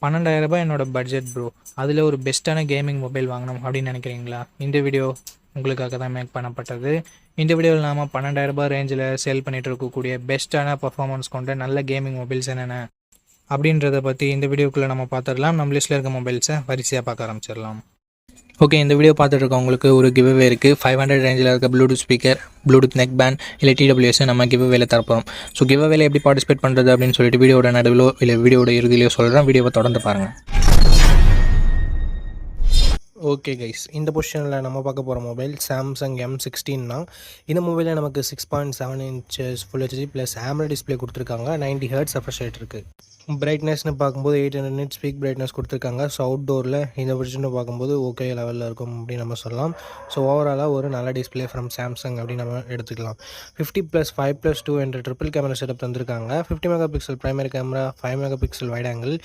₹12,000 என்னோட budget bro. அதில் ஒரு பெஸ்ட்டான கேமிங் மொபைல் வாங்கணும் அப்படின்னு நினைக்கிறீங்களா? இந்த வீடியோ உங்களுக்காக தான் மேக் பண்ணப்பட்டது. இந்த வீடியோவில் நாம் ₹12,000 ரேஞ்சில் சேல் பண்ணிட்டு இருக்கக்கூடிய பெஸ்ட்டான பர்ஃபார்மன்ஸ் கொண்ட நல்ல கேமிங் மொபைல்ஸ் என்னென்ன அப்படின்றத பற்றி இந்த வீடியோக்குள்ளே நம்ம பார்த்துடலாம். நம்ம லிஸ்ட்டில் இருக்க மொபைல்ஸை வரிசையாக பார்க்க ஆரம்பிச்சிடலாம். ஓகே, இந்த வீடியோ பார்த்துட்டு இருக்கவங்களுக்கு ஒரு கிவ்அவே இருக்குது. 500 ரேஞ்சில் இருக்க Bluetooth speaker, Bluetooth neck band இல்லை டிடபிள்யூஎஸ் நம்ம கிவ்அவேல தரப்போம். ஸோ கிவ்அவேல எப்படி பார்ட்டிசிபேட் பண்ணுறது அப்படின்னு சொல்லிட்டு வீடியோட நடுவிலோ இல்லை வீடியோட இறுதியிலையோ சொல்கிறேன். வீடியோவை தொடர்ந்து பாருங்கள். ஓகே கைஸ், இந்த பொசிஷனில் நம்ம பார்க்க போகிற மொபைல் சாம்சங் M16 தான். இந்த மொபைலில் நமக்கு 6.7 inches full HD plus AMOLED display கொடுத்துருக்காங்க. 90 Hz ரெஃப்ரெஷ் ரேட் இருக்குது. பிரைட்னஸ்னு பார்க்கும்போது 800 nits பீக் பிரைட்னஸ் கொடுத்துருக்காங்க. ஸோ அவுட்டோரில் இந்த பொசிஷனை பார்க்கும்போது ஓகே லெவலில் இருக்கும் அப்படின்னு நம்ம சொல்லலாம். ஸோ ஓவராலாக ஒரு நல்ல டிஸ்பிளே ஃப்ரம் சாம்சங் அப்படின்னு நம்ம எடுத்துக்கலாம். 50+5+2 என்ற ட்ரிபிள் கேமரா செட்டப் தந்திருக்காங்க. 50 MP primary camera, 5 MP wide angle,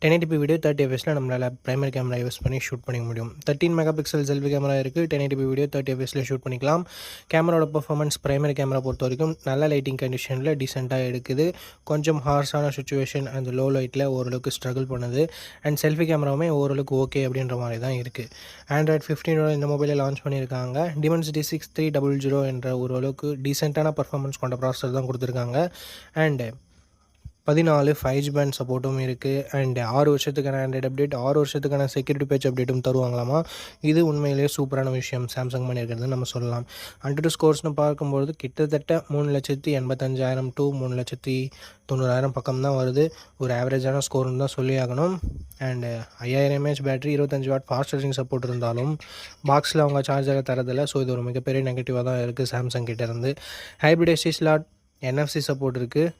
1080p video 30 fps நம்மளால் பிரைமரி கேமரா யூஸ் பண்ணி ஷூட் பண்ணிக்க முடியும். 13 MP செல்ஃபி கேமரா இருக்குது. 1080p வீடியோ 30 fps ஷூட் பண்ணிக்கலாம். கேமராவோட பர்ஃபார்மன்ஸ் பிரைமரி கேமரா பொறுத்த வரைக்கும் நல்ல லைட்டிங் கண்டிஷனில் டீசெண்டாக எடுக்குது. கொஞ்சம் ஹார்ஷான சுச்சுவேஷன் அந்த லோ லைட்டில் ஓரளவுக்கு ஸ்ட்ரகிள் பண்ணுது. அண்ட் செல்ஃபி கேமராவுமே ஓரளவுக்கு ஓகே அப்படின்ற மாதிரி தான் இருக்குது. Android 15 இந்த மொபைலில் லான்ச் பண்ணியிருக்காங்க. Dimensity 6300 என்ற ஓரளவுக்கு டீசெண்டான பர்ஃபார்மன்ஸ் கொண்ட ப்ராசஸர் தான் கொடுத்துருக்காங்க. அண்டு 14 5G பேண்ட் சப்போர்ட்டும் இருக்குது. அண்ட் 6 வருஷத்துக்கான ஆண்ட்ராய்டு அப்டேட், 6 வருஷத்துக்கான செக்யூரிட்டி பேட்ச் அப்டேட்டும் தருவாங்களாமா. இது உண்மையிலேயே சூப்பரான விஷயம் சாம்சங் பண்ணியிருக்கிறது நம்ம சொல்லலாம். AnTuTu ஸ்கோர்ஸ்னு பார்க்கும்பொழுது கிட்டத்தட்ட 3,85,000 to 3,90,000 பக்கம் தான் வருது. ஒரு ஆவரேஜான ஸ்கோர்னு தான் சொல்லி ஆகணும். And 5000 mAh battery, 25 what fast charging support இருந்தாலும் பாக்ஸில் அவங்க சார்ஜரை தரதில்லை. ஸோ இது ஒரு மிகப்பெரிய நெகட்டிவாக தான் இருக்குது சாம்சங் கிட்டேருந்து. Hybrid SD slot, NFC support இருக்குது.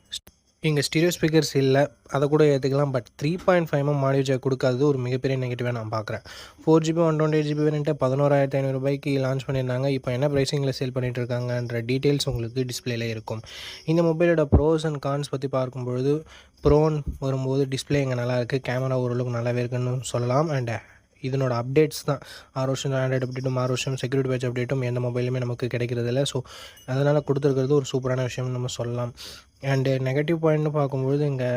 இங்கே ஸ்டீரியோ ஸ்பீக்கர்ஸ் இல்லை, அதை கூட ஏற்றுக்கலாம். பட் 3.5mm ஆடியோ ஜாக் கொடுக்காதது ஒரு மிகப்பெரிய நெகட்டிவாக நான் பார்க்குறேன். 4GB 128GB வேரியண்ட்டை ₹11,500 லான்ச் பண்ணியிருந்தாங்க. இப்போ என்ன ப்ரைஸிங்கில் சேல் பண்ணிகிட்டு இருக்காங்கன்ற டீட்டெயில்ஸ் உங்களுக்கு டிஸ்பிளேல இருக்கும். இந்த மொபைலோட ப்ரோஸ் அண்ட் கான்ஸ் பற்றி பார்க்கும்பொழுது, ப்ரோன்னு வரும்போது டிஸ்பிளே இங்கே நல்லாயிருக்கு, கேமரா ஓரளவுக்கு நல்லாவே இருக்குன்னு சொல்லலாம். அண்ட் இதனோட அப்டேட்ஸ் தான் 6 வருஷம் ஆண்ட்ராய்டு அப்டேட்டும் 6 வருஷம் செக்யூரிட்டி பேட்ச் அப்டேட்டும் எந்த மொபைலுமே நமக்கு கிடைக்கிறதில்ல. ஸோ அதனால் கொடுத்துருக்கிறது ஒரு சூப்பரான விஷயம்னு நம்ம சொல்லலாம். அண்டு நெகட்டிவ் பாயிண்ட்னு பார்க்கும்பொழுது இங்கே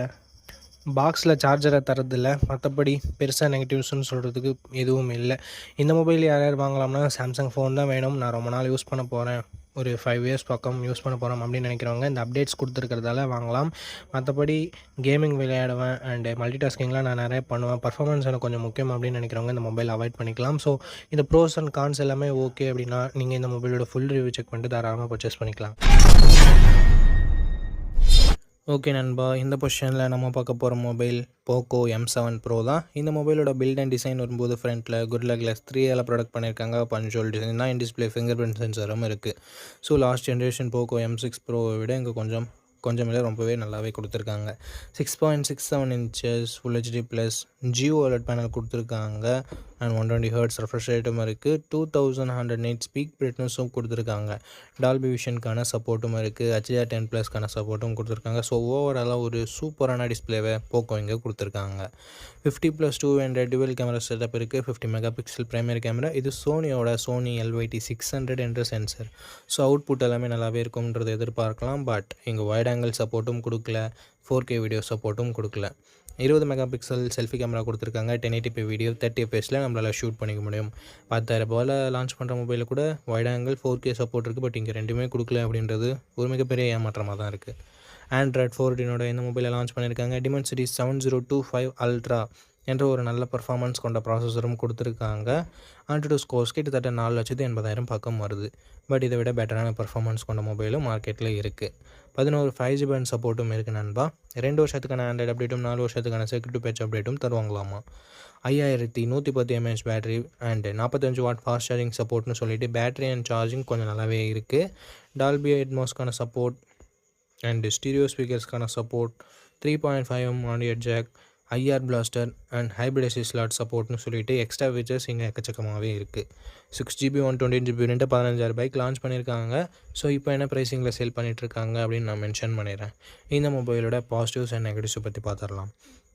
பாக்ஸில் சார்ஜரை தரதில்ல. மற்றபடி பெருசாக நெகட்டிவ்ஸ்னு சொல்கிறதுக்கு எதுவும் இல்லை. இந்த மொபைல் யார் வாங்கலாம்னா சாம்சங் ஃபோன் தான் வேணும், நான் ரொம்ப நாள் யூஸ் பண்ண போகிறேன், ஒரு 5 years பக்கம் யூஸ் பண்ண போகிறோம் அப்படின்னு நினைக்கிறவங்க இந்த அப்டேட்ஸ் கொடுத்துருக்கிறதால வாங்கலாம். மற்றபடி கேமிங் விளையாடுவேன் அண்டு மல்டி டாஸ்கிங்லாம் நான் நிறைய பண்ணுவேன், பர்ஃபார்மன்ஸ் எனக்கு கொஞ்சம் முக்கியம் அப்படின்னு நினைக்கிறவங்க இந்த மொபைல் அவாய்ட் பண்ணிக்கலாம். ஸோ இந்த ப்ரோஸ் அண்ட் கான்ஸ் எல்லாமே ஓகே அப்படின்னா நீங்கள் இந்த மொபைலோட ஃபுல் ரிவ்யூ செக் பண்ணிட்டு தாராளமாக பர்ச்சேஸ் பண்ணிக்கலாம். ஓகே நண்பா, இந்த பொசிஷனில் நம்ம பார்க்க போகிற மொபைல் போக்கோ M7 Pro தான். இந்த மொபைலோட பில்ட் அண்ட் டிசைன் வரும்போது ஃப்ரண்ட்டில் Gorilla Glass 3 ப்ராடக்ட் பண்ணியிருக்காங்க. பஞ்சுவல் டிசைன் தான். இன் டிஸ்பிளே ஃபிங்கர் பிரிண்ட் சென்சரும் இருக்குது. So last generation Poco M6 Pro விட இங்கே கொஞ்சம் இல்லை ரொம்பவே நல்லாவே கொடுத்துருக்காங்க. 6.67 inches full HD plus OLED panel கொடுத்துருக்காங்க. அண்ட் 120 Hz ரெஃப்ரெஷ் ரேட்டும் இருக்குது. 2100 nits பீக் பிரைட்னஸும் கொடுத்துருக்காங்க. டால்பி விஷனுக்கான சப்போர்ட்டும் இருக்குது. HDR10+க்கான சப்போர்ட்டும் கொடுத்துருக்காங்க. ஸோ ஓவராலாக ஒரு சூப்பரான டிஸ்பிளேவை போக்கோ இங்கே கொடுத்துருக்காங்க. 50+2 என்ற டுவெல் கேமரா செட்டப் இருக்குது. 50 MP பிரைமரி கேமரா. இது சோனியோட சோனி LYT 600 என்ற சென்சர். ஸோ அவுட்புட் எல்லாமே நல்லாவே இருக்கும்ன்றதை எதிர்பார்க்கலாம். பட் இங்கே வைட் ஆங்கிள் சப்போர்ட்டும் கொடுக்கல, 4K வீடியோ சப்போர்ட்டும் கொடுக்கல. 20 MP செல்ஃபி கேமரா கொடுத்துருக்காங்க. 1080p வீடியோ 30 fps நம்மளால் ஷூட் பண்ணிக்க முடியும். ₹10,000 லான்ச் பண்ணுற மொபைலில் கூட வைட் ஆங்கிள் 4K சப்போர்ட் இருக்குது. பட் இங்கே ரெண்டுமே கொடுக்கல அப்படின்றது ஒரு மிகப்பெரிய ஏமாற்றமாக தான் இருக்குது. Android 14 இந்த மொபைலை லான்ச் பண்ணியிருக்காங்க. Dimensity 7025 Ultra என்ற ஒரு நல்ல பர்ஃபார்மன்ஸ் கொண்ட ப்ராசஸரும் கொடுத்துருக்காங்க. AnTuTu ஸ்கோர்ஸ் கிட்டத்தட்ட 4,80,000 பக்கம் வருது. பட் இதை விட பெட்டரான பர்ஃபார்மன்ஸ் கொண்ட மொபைலும் மார்க்கெட்டில் இருக்குது. 11 5G பேண்ட் சப்போர்ட்டும் இருக்குது நண்பா. 2 வருஷத்துக்கான ஆண்ட்ராய்டு அப்டேட்டும் 4 வருஷத்துக்கான செக்யூரிட்டி பேட்ச் அப்டேட்டும் தருவாங்களாமா. 5110 mAh battery and 45 watt fast charging சப்போர்ட்னு சொல்லிட்டு பேட்டரி அண்ட் சார்ஜிங் கொஞ்சம் நல்லாவே இருக்குது. டால்பி அட்மாஸ்க்கான சப்போர்ட் அண்ட் ஸ்டீரியோ ஸ்பீக்கர்ஸ்க்கான support, 3.5mm audio jack, IR blaster and hybrid SD slot சப்போர்ட்னு சொல்லிட்டு எக்ஸ்ட்ரா ஃபீச்சர்ஸ் இங்கே எக்கச்சக்கமாகவே இருக்குது. 6GB 128GB வேரியண்ட்டை ₹15,000 லான்ச் பண்ணியிருக்காங்க. ஸோ இப்போ என்ன ப்ரைஸிங்கில் சேல் பண்ணிகிட்ருக்காங்க அப்படின்னு நான் மென்ஷன் பண்ணிடுறேன். இந்த மொபைலோட பாசிட்டிவ்ஸ் அண்ட் நெகட்டிவ்ஸை பற்றி பார்த்துடலாம்.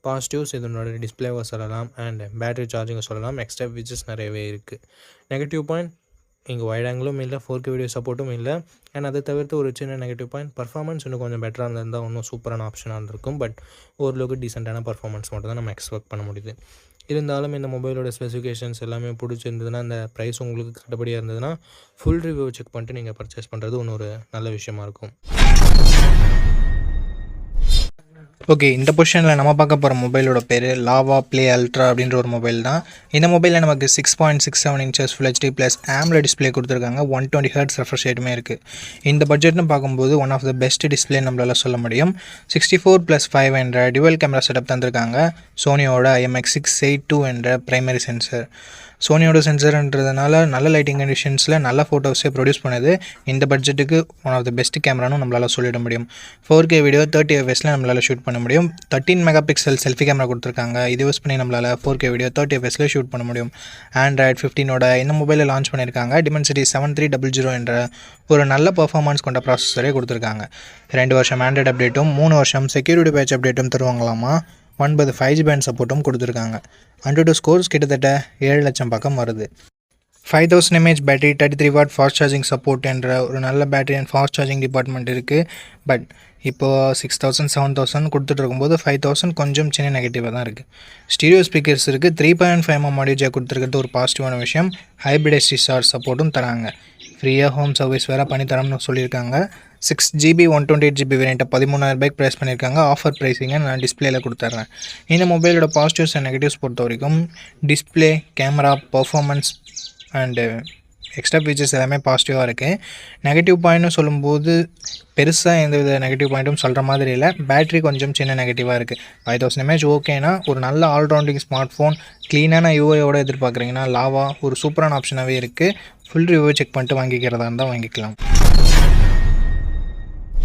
பாசிட்டிவ்ஸ் இதனோட டிஸ்பிளேவை சொல்லலாம் அண்ட் பேட்டரி சார்ஜிங்கை சொல்லலாம். எக்ஸ்ட்ரா ஃபீச்சர்ஸ் நிறையவே இருக்குது. நெகட்டிவ் பாயிண்ட் இங்கே வைட் ஆங்கிளும் இல்லை, 4K வீடியோ சப்போர்ட்டும் இல்லை. அண்ட் அதை தவிர்த்து ஒரு சின்ன நெகட்டிவ் பாயிண்ட், பர்ஃபார்மன்ஸ் இன்னும் கொஞ்சம் பெட்டராக இருந்திருந்தால் இன்னும் சூப்பரான ஆப்ஷனாக இருந்திருக்கும். பட் ஓரளவுக்கு டீசெண்டான பர்ஃபார்மன்ஸ் மட்டும் தான் நம்ம எக்ஸ்பெக்ட் பண்ண முடியுது. இருந்தாலும் இந்த மொபைலோட ஸ்பெசிஃபிகேஷன்ஸ் எல்லாமே பிடிச்சிருந்ததுன்னா, இந்த ப்ரைஸ் உங்களுக்கு கட்டுப்படியாக இருந்ததுன்னா, ஃபுல் ரிவ்யூ செக் பண்ணிட்டு நீங்கள் பர்ச்சேஸ் பண்ணுறது இன்னொரு நல்ல விஷயமா இருக்கும். ஓகே, இந்த பொசிஷனில் நம்ம பார்க்க போகிற மொபைலோட பேர் லாவா ப்ளே அல்ட்ரா அப்படின்ற ஒரு மொபைல் தான். இந்த மொபைலில் நமக்கு 6.67 inches full HD plus AMOLED display கொடுத்துருக்காங்க. 120 Hz ரெஃப்ரெஷ் ரேட்டுமே இருக்குது. இந்த பட்ஜெட்னு பார்க்கும்போது one of the best display நம்மளால் சொல்ல முடியும். 64+5 என்ற டுவல் கேமரா செட்டப் தந்திருக்காங்க. சோனியோட IMX682 என்ற பிரைமரி சென்சர். சோனியோட சென்சர்ன்றதுனால நல்ல லைட்டிங் கண்டிஷன்ஸில் நல்ல ஃபோட்டோஸே ப்ரொடியூஸ் பண்ணுது. இந்த பட்ஜெட்டுக்கு ஒன் ஆஃப் த பெஸ்ட் கேமரானும் நம்மளால் சொல்லிட முடியும். 4K வீடியோ 30 fps நம்மளால் ஷூட் பண்ண முடியும். 13 மெகாபிக்சல் செல்ஃபி கேமரா கொடுத்துருக்காங்க. இது யூஸ் பண்ணி நம்மளால் 4K வீடியோ 30 fps ஷூட் பண்ண முடியும். Android 15ஓட இந்த மொபைலில் லான்ச் பண்ணியிருக்காங்க. Dimensity 7300 என்ற ஒரு நல்ல பர்ஃபார்மன்ஸ் கொண்ட ப்ராசஸரே கொடுத்துருக்காங்க. 2 வருஷம் ஆண்ட்ராய்டு அப்டேட்டும் 3 வருஷம் செக்யூரிட்டி பேட்ச் அப்டேட்டும் தருவாங்களாமா. 9 5G பேண்ட் சப்போர்ட்டும் கொடுத்துருக்காங்க. AnTuTu ஸ்கோர்ஸ் கிட்டத்தட்ட 7 லட்சம் பக்கம் வருது. 5000 mAh battery, 33 what fast charging support என்ற ஒரு நல்ல battery and fast charging department இருக்குது. பட் இப்போது 6000 7000 கொடுத்துட்டு இருக்கும்போது 5000 கொஞ்சம் சின்ன நெகட்டிவாக தான் இருக்குது. ஸ்டீரியோ ஸ்பீக்கர்ஸ் இருக்குது. 3.5mm ஆடியோ ஜாக் கொடுத்துருக்கிறது ஒரு பாசிட்டிவான விஷயம். ஹைப்ரிட் SD சப்போர்ட்டும் தராங்க. ஃப்ரீயாக ஹோம் சர்வீஸ் வேறு பண்ணித்தரோம்னு சொல்லியிருக்காங்க. 6GB 128GB வேரியண்ட்டை 13,000 ரூபாய்க்கு ப்ரைஸ் பண்ணியிருக்காங்க. ஆஃபர் ப்ரைஸிங்கை நான் டிஸ்பிளேயில் கொடுத்துட்றேன். இந்த மொபைலோட பாசிட்டிவ்ஸ் அண்ட் நெகட்டிவ்ஸ் பொறுத்த வரைக்கும் display, camera, performance and extra features எல்லாமே பாசிட்டிவாக இருக்குது. நெகட்டிவ் பாயிண்ட்னு சொல்லும்போது பெருசாக எந்தவித நெகட்டிவ் பாயிண்ட்டும் சொல்கிற மாதிரி இல்லை. பேட்ரி கொஞ்சம் சின்ன நெகட்டிவாக இருக்குது. 5000 mAh ஓகேனா ஒரு நல்ல ஆல்ரவுண்டிங் ஸ்மார்ட் ஃபோன், க்ளீனான யூஐயோடு எதிர்பார்க்குறீங்கன்னா லாவா ஒரு சூப்பரான ஆப்ஷனாகவே இருக்குது. ஃபுல் ரிவ்யூ செக் பண்ணிட்டு வாங்கிக்கிறதா இருந்தால் வாங்கிக்கலாம்.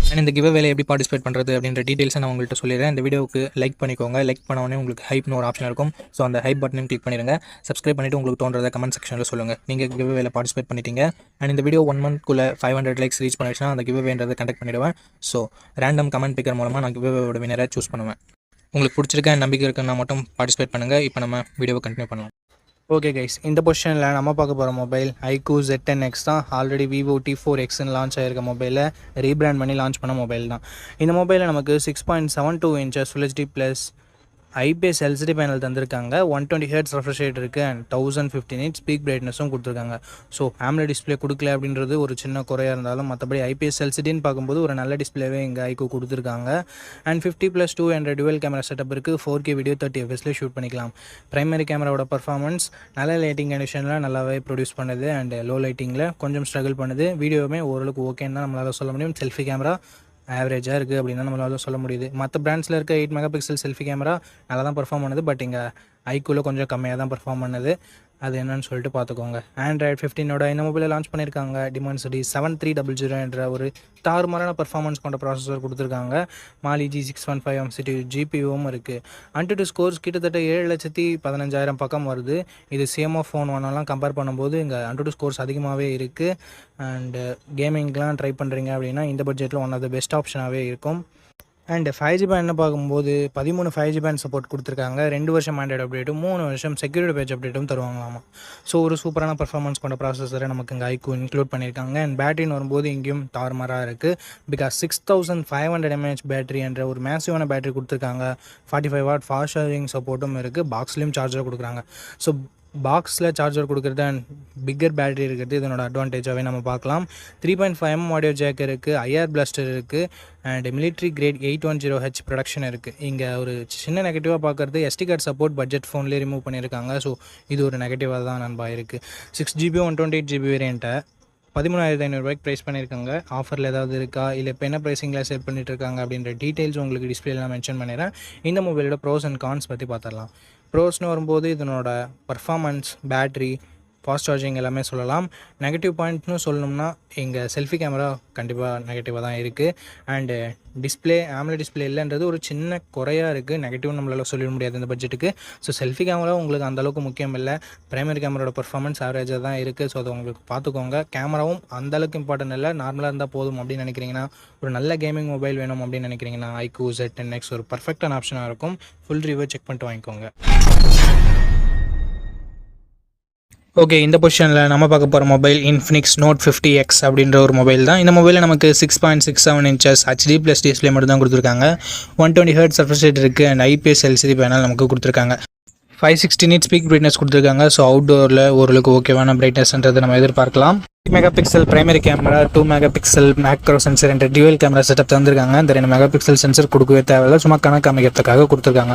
அண்ட் இந்த கிவ் அவேல எப்படி பார்ட்டிசிபேட் பண்ணுறது அப்படின்ற டீட்டெயில்ஸை நான் உங்கள்கிட்ட சொல்லிடுறேன். இந்த வீடியோவுக்கு லைக் பண்ணிக்கோங்க. லைக் பண்ணோடனே உங்களுக்கு ஹைப்னு ஒரு ஆப்ஷன் இருக்கும். ஸோ அந்த ஹைப் பட்டனையும் கிளிக் பண்ணிடுங்க. சப்ஸ்கிரைப் பண்ணிவிட்டு உங்களுக்கு தோன்றதை கமெண்ட் செக்ஷனில் சொல்லுங்கள். நீங்கள் கிவ் அவேல பார்ட்டிசிபேட் பண்ணிட்டீங்க. அண்ட் இந்த வீடியோ 1 மந்த்க்குள்ளே 500 லைக்ஸ் ரீச் பண்ணிடுச்சுன்னா அந்த கிவ் அவேன்றதை கண்டக்ட் பண்ணிவிடுவேன். ஸோ ரேண்டம் கமெண்ட் பிக்கர் மூலமாக நான் கிவ் அவேவோட வினரை சூஸ் பண்ணுவேன். உங்களுக்கு பிடிச்சிருக்க நம்பிக்கை இருக்குன்னா மட்டும் பார்ட்டிசிபேட் பண்ணுங்கள். இப்போ நம்ம வீடியோவை கண்டினியூ பண்ணலாம். ஓகே கைஸ், இந்த பொசிஷனில் நம்ம பார்க்க போகிற மொபைல் iQOO Z10X தான். ஆல்ரெடி Vivo T4Xன்னு லான்ச் ஆகிருக்க மொபைலை ரீபிராண்ட் பண்ணி லான்ச் பண்ண மொபைல் தான். இந்த மொபைலில் நமக்கு 6.72 inches full HD plus IPS LCD panel தந்திருக்காங்க. 120 Hz ரெஃப்ரெஷ் ரேட் இருக்குது. அண்ட் 1050 nits ஸ்பீக் பிரைட்னஸும் கொடுத்துருக்காங்க. ஸோ AMOLED டிஸ்பிளே கொடுக்கல அப்படின்றது ஒரு சின்ன குறையாக இருந்தாலும் மற்றபடி IPS LCDன்னு பார்க்கும்போது ஒரு நல்ல டிஸ்பிளேவே இங்கே iQOO கொடுத்துருக்காங்க. அண்ட் 50+2 என்ற டுவல் கேமரா செட்டப் இருக்குது. 4K வீடியோ 30 fps ஷூட் பண்ணிக்கலாம். பிரைமரி கேமராவோட பர்ஃபார்மன்ஸ் நல்ல லைட்டிங் கண்டிஷனில் நல்லாவே ப்ரொடியூஸ் பண்ணுது. அண்ட் லோ லைட்டிங்கில் கொஞ்சம் ஸ்ட்ரகிள் பண்ணுது. வீடியோவுமே ஓரளவுக்கு ஓகேன்னு தான் நம்மளால் சொல்ல முடியும். செல்ஃபி கேமரா ஆவரேஜாக இருக்குது அப்படின்னு தான் நம்மளால சொல்ல முடியுது. மற்ற பிராண்ட்ஸில் இருக்க 8 மெகாபிக்சல் செல்ஃபி கேமரா நல்லா தான் பர்ஃபார்ம் பண்ணுது. பட் இங்கே iQOOவில் கொஞ்சம் கம்மியாக தான் பர்ஃபார்ம் பண்ணுது. அது என்னன்னு சொல்லிட்டு பார்த்துக்கோங்க. Android 15ஓட இந்த மொபைலை லான்ச் பண்ணியிருக்காங்க. Dimensity 7300 என்ற ஒரு தாறுமாறான பர்ஃபார்மன்ஸ் கொண்ட ப்ராசஸர் கொடுத்துருக்காங்க. Mali G615 MCU GPUவும் இருக்குது. AnTuTu ஸ்கோர்ஸ் கிட்டத்தட்ட 7,15,000 பக்கம் வருது. இது CMO ஃபோன் ஒன்றெல்லாம் கம்பேர் பண்ணும்போது இங்கே AnTuTu ஸ்கோர்ஸ் அதிகமாகவே இருக்குது. அண்டு கேமிங்லாம் ட்ரை பண்ணுறீங்க அப்படின்னா இந்த பட்ஜெட்டில் ஒன் ஆஃப் த பெஸ்ட் ஆப்ஷனாகவே இருக்கும். அண்ட் 5G பேண்ட்னு பார்க்கும்போது 13 5G பேண்ட் சப்போர்ட் கொடுத்துருக்காங்க. 2 வருஷம் ஆண்ட்ராய்டு அப்டேட்டும் 3 வருஷம் செக்யூரிட்டி பேட்ச் அப்டேட்டும் தருவாங்களாமா. ஸோ ஒரு சூப்பரான பர்ஃபார்மன்ஸ் கொண்ட ப்ராசஸரை நமக்கு இங்கே iQOO இன்க்ளூட் பண்ணியிருக்காங்க. அண்ட் பேட்டரின்னு வரும்போது இங்கேயும் தாறுமாறாக இருக்குது. பிகாஸ் 6500 mAh பேட்டரி என்ற ஒரு மேசிவான பேட்டரி கொடுத்துருக்காங்க. 45 வாட் ஃபாஸ்ட் சார்ஜிங் சப்போர்ட்டும் இருக்குது. பாக்ஸ்லேயும் சார்ஜர் கொடுக்குறாங்க. ஸோ பாக்ஸில் சார்ஜர் கொடுக்குறது அண்ட் பிக்கர் பேட்டரி இருக்கிறது இதனோட அட்வான்டேஜாகவே நம்ம பார்க்கலாம். 3.5mm ஆடியோ ஜாக் இருக்குது. IR பிளாஸ்டர் இருக்குது. And military grade 810H production இருக்குது. இங்கே ஒரு சின்ன நெகட்டிவாக பார்க்குறது SD கார்டு சப்போர்ட் பட்ஜெட் ஃபோன்லேயே ரிமூவ் பண்ணியிருக்காங்க. ஸோ இது ஒரு நெகட்டிவாக தான் நண்பா இருக்குது. 6GB 128GB வேரியண்ட்டை 13,500 ரூபாய்க்கு ப்ரைஸ் பண்ணியிருக்காங்க. ஆஃபரில் ஏதாவது இருக்கா, இல்லை இப்போ என்ன ப்ரைஸிங்கில் செல் பண்ணிட்டு இருக்காங்க அப்படின்ற டீட்டெயில்ஸ் உங்களுக்கு டிஸ்பிளேல மென்ஷன் பண்ணிடுறேன். இந்த மொபைலோட ப்ரோஸ் அண்ட் கான்ஸ் பற்றி பார்த்துடலாம். ப்ரோஸ்னு வரும்போது இதனோட பர்ஃபார்மன்ஸ், பேட்ரி, ஃபாஸ்ட் சார்ஜிங் எல்லாமே சொல்லலாம். நெகட்டிவ் பாயிண்ட்னு சொல்லணும்னா இங்கே செல்ஃபி கேமரா கண்டிப்பாக நெகட்டிவாக தான் இருக்குது. அண்டு டிஸ்பிளே AMOLED டிஸ்பிளே இல்லைன்றது ஒரு சின்ன குறையாக இருக்குது. நெகட்டிவ் நம்மளால் சொல்லிட முடியாது இந்த பட்ஜெட்டுக்கு. ஸோ செல்ஃபி கேமரா உங்களுக்கு அந்தளவுக்கு முக்கியம் இல்லை. பிரைமரி கேமராவோட பர்ஃபார்மன்ஸ் ஆவரேஜாக தான் இருக்குது. ஸோ அதை உங்களுக்கு பார்த்துக்கோங்க. கேமராவும் அந்தளவுக்கு இம்பார்ட்டன்ட் இல்லை, நார்மலாக இருந்தால் போதும் அப்படின்னு நினைக்கிறீங்கன்னா, ஒரு நல்ல கேமிங் மொபைல் வேணும் அப்படின்னு நினைக்கிறீங்கன்னா iQOO Z10X ஒரு பர்ஃபெக்டான ஆப்ஷனாக இருக்கும். ஃபுல் ரிவ்யூ செக் பண்ணிட்டு வாங்கிக்கோங்க. ஓகே, இந்த பொசிஷனில் நம்ம பார்க்க போகிற மொபைல் இன்ஃபினிக்ஸ் நோட் 50X அப்படின்ற ஒரு மொபைல் தான். இந்த மொபைலில் நமக்கு 6.67 இன்ச்சஸ் HD ப்ளஸ் டிஸ்பிளே மட்டும் தான் கொடுத்துருக்காங்க. 120 Hz ரெஃப்ரெஷ் ரேட் இருக்குது அண்ட் IPS LCD பேனல் நமக்கு கொடுத்துருக்காங்க. 560 nits பீக் பிரைட்னஸ் கொடுத்துருக்காங்க. ஸோ அவுட்டோரில் ஓரளவுக்கு ஓகேவான பிரைட்னஸ்ன்றதை நம்ம எதிர்பார்க்கலாம். 3 mega pixel primary camera, 2 mega pixel macro sensor என்ற டியூவல் கேமரா செட்டப் தந்திருக்காங்க. இந்த 2 மெகா பிக்சல் சென்சர் கொடுக்கவே தேவையில்லை, சும்மா கணக்கு அமைக்கிறதுக்காக கொடுத்துருக்காங்க.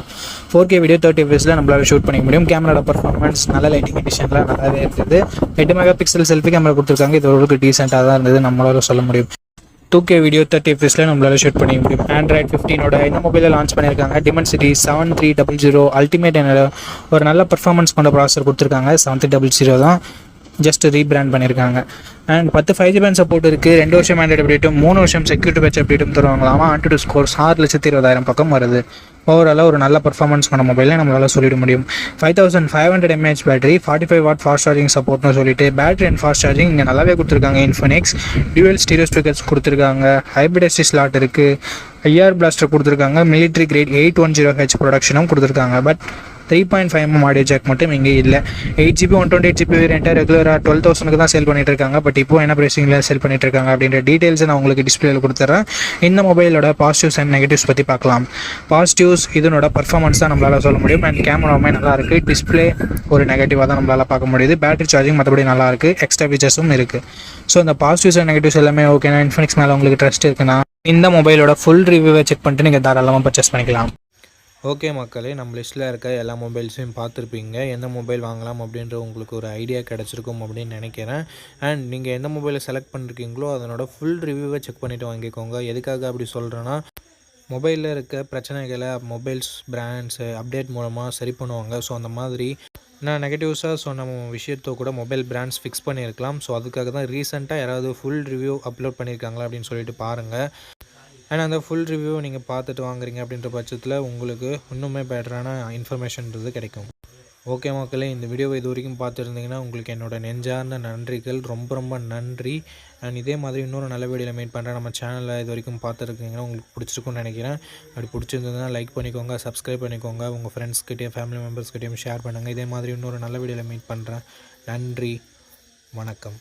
4K வீடியோ 30 fps நம்மளால ஷூட் பண்ணிக்க முடியும். கேமராட பர்ஃபார்மன்ஸ் நல்ல லைட்டிங் கண்டிஷனில் நல்லாவே இருந்தது. 8 மெகா பிக்சல் செல்ஃபி கேமரா கொடுத்துருக்காங்க. இது ஓரளவுக்கு டீசெண்டாக தான் இருந்தது நம்மளால சொல்ல முடியும். 2K வீடியோ 30 fps நம்மளால ஷூட் பண்ணிக்க முடியும். Android 15 இந்த மொபைலில் லான்ச் பண்ணியிருக்காங்க. Dimensity 7300 அல்டிமேட் என்ற ஒரு நல்ல பர்ஃபார்மன்ஸ் கொண்ட ப்ராசஸர் கொடுத்துருக்காங்க. 7300 தான் ஜஸ்ட் ரீபிராண்ட் பண்ணியிருக்காங்க. அண்ட் 10 5G பேண்ட் சப்போர்ட் இருக்குது. 2 வருஷம் ஆண்ட்ராய்டு அப்டேட்டும் 3 வருஷம் செக்யூரிட்டி பேட்ச் அப்டேட்டும் தருவாங்களாமா. ஆன்டிடூ ஸ்கோர்ஸ் 6,20,000 பக்கம் வருது. ஓவராலாக ஒரு நல்ல பர்ஃபார்மன்ஸ் கொண்ட மொபைலில் நம்மளால் சொல்லிட முடியும். 5500 mAh battery, 45 watt fast charging சப்போர்ட்னு சொல்லிட்டு பேட்டரி அண்ட் ஃபாஸ்ட் சார்ஜிங் இங்கே நல்லாவே கொடுத்துருக்காங்க. இன்ஃபினிக்ஸ் டியூவல் ஸ்டீரியோ ஸ்பீக்கர்ஸ் கொடுத்துருக்காங்க. ஹைப்ரிட் எஸ்டி ஸ்லாட் இருக்குது. IR பிளாஸ்டர் கொடுத்துருக்காங்க. மிலிட்ரி கிரேட் 810H ப்ரொடக்ஷனும் கொடுத்துருக்காங்க. பட் 3.5mm ஆடியோ ஜாக் மட்டும் இங்கே இல்லை. 8GB 128GB வேரியண்ட்டை ரெகுலராக 12,000 தான் சேல் பண்ணிட்டு இருக்காங்க. பட் இப்போ என்ன ப்ரைஸிங்கில் சேல் பண்ணிட்டு இருக்காங்க அப்படின்ற டீட்டெயில்ஸை நான் உங்களுக்கு டிஸ்பிளேல கொடுத்துட்றேன். இந்த மொபைலோட பாசிட்டிவ்ஸ் அண்ட் நெகட்டிவ்ஸ் பற்றி பார்க்கலாம். பாசிட்டிவ்ஸ் இதனோட பர்ஃபார்மன்ஸ் தான் நம்மளால் சொல்ல முடியும். அண்ட் கேமராவுமே நல்லா இருக்குது. டிஸ்பிளே ஒரு நெகட்டிவாக தான் நம்மளால் பார்க்க முடியுது. பேட்டரி சார்ஜிங் மற்றபடி நல்லா இருக்குது. எக்ஸ்ட்ரா ஃபீச்சர்ஸும் இருக்குது. ஸோ இந்த பாசிட்டிவ்ஸ் அண்ட் நெகட்டிவ்ஸ் எல்லாமே ஓகேனா, இன்ஃபினிக்ஸ் மேலே உங்களுக்கு ட்ரஸ்ட் இருக்குன்னா இந்த மொபைலோட ஃபுல் ரிவ்யூவை செக் பண்ணிட்டு நீங்கள் தாராளமாக பர்ச்சேஸ் பண்ணிக்கலாம். ஓகே மக்களே, நம்ம லிஸ்ட்டில் இருக்க எல்லா மொபைல்ஸையும் பார்த்துருப்பீங்க. எந்த மொபைல் வாங்கலாம் அப்படின்ற உங்களுக்கு ஒரு ஐடியா கிடச்சிருக்கும் அப்படின்னு நினைக்கிறேன். அண்ட் நீங்கள் எந்த மொபைலை செலக்ட் பண்ணிருக்கீங்களோ அதனோட ஃபுல் ரிவ்யூவை செக் பண்ணிவிட்டு வாங்கிக்கோங்க. எதுக்காக அப்படி சொல்கிறேன்னா, மொபைலில் இருக்க பிரச்சனைகளை மொபைல்ஸ் பிராண்ட்ஸு அப்டேட் மூலமாக சரி பண்ணுவாங்க. ஸோ அந்த மாதிரி நான் நெகட்டிவ்ஸாக சொன்ன விஷயத்தை கூட மொபைல் பிராண்ட்ஸ் ஃபிக்ஸ் பண்ணியிருக்கலாம். ஸோ அதுக்காக தான் ரீசெண்டாக யாராவது ஃபுல் ரிவ்யூ அப்லோட் பண்ணியிருக்காங்களா அப்படின்னு சொல்லிட்டு பாருங்கள். அண்ட் அந்த ஃபுல் ரிவ்யூ நீங்கள் பார்த்துட்டு வாங்குறீங்க அப்படின்ற பட்சத்தில் உங்களுக்கு இன்னுமே பெட்டரான இன்ஃபர்மேஷன்றது கிடைக்கும். ஓகே மக்களே, இந்த வீடியோவை இது வரைக்கும் பார்த்துருந்தீங்கன்னா உங்களுக்கு என்னோடய நெஞ்சார்ந்த நன்றிகள். ரொம்ப ரொம்ப நன்றி. அண்ட் இதே மாதிரி இன்னொரு நல்ல வீடியோவில் மீட் பண்ணுறேன். நம்ம சேனலில் இது வரைக்கும் பார்த்துருக்கீங்கன்னா உங்களுக்கு பிடிச்சிருக்குன்னு நினைக்கிறேன். அப்படி பிடிச்சிருந்ததுன்னா லைக் பண்ணிக்கோங்க, சப்ஸ்கிரைப் பண்ணிக்கோங்க, உங்கள் ஃப்ரெண்ட்ஸ்கிட்டையும் ஃபேமிலி மெம்பர்ஸ்கிட்டையும் ஷேர் பண்ணுங்கள். இதே மாதிரி இன்னொரு நல்ல வீடியோவில் மீட் பண்ணுறேன். நன்றி, வணக்கம்.